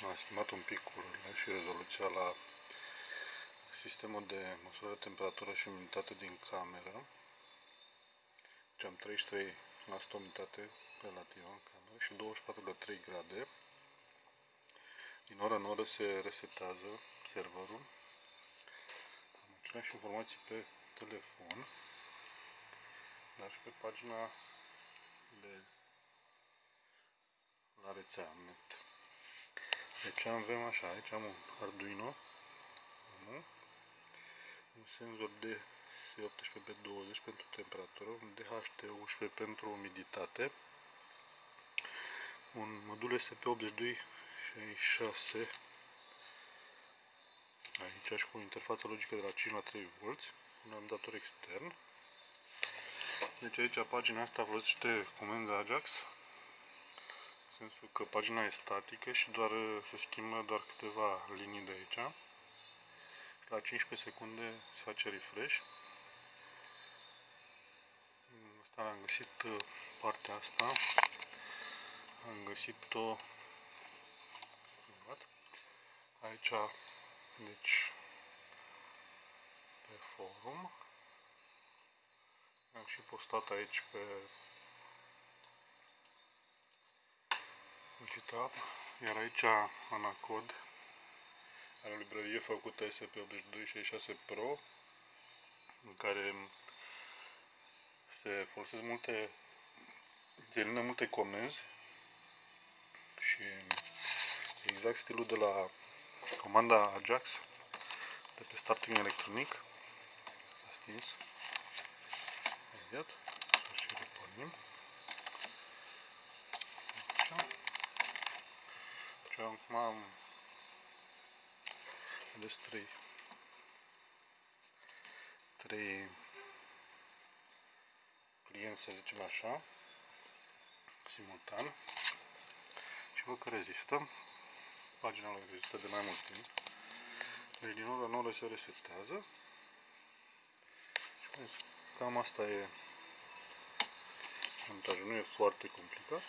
am schimbat un pic culorile și rezoluția la sistemul de măsură de temperatură și umiditate din cameră. Deci am 33% umiditate relativă în cameră și 24,3 grade. Din oră în oră se resetează serverul. Am aceleași informații pe telefon, dar și pe pagina de la rețea net. Deci avem așa, aici am un Arduino, un senzor DC18B20 pentru temperatură, un DHT11 pentru umiditate, un modul SP8266 aici și cu interfața logică de la 5 la 3V, un adaptator extern. Deci aici pagina asta folosește comanda Ajax, în sensul că pagina e statică și doar se schimbă doar câteva linii de aici. La 15 secunde se face refresh. Asta am găsit partea asta. Am găsit-o aici, deci pe forum. Am și postat aici pe GitHub, iar aici Anacod are o librărie făcută SP8266 Pro, în care se folosesc multe comenzi și exact stilul de la comanda Ajax de pe Starting Electronic. S-a stins. Imediat. Și repornim. Și acum am trei clienți, să zicem așa, simultan, și văd că rezistă. Pagina lor rezistă de mai mult timp. Deci din oră în oră se resetează. Și cam asta e montajul, nu e foarte complicat.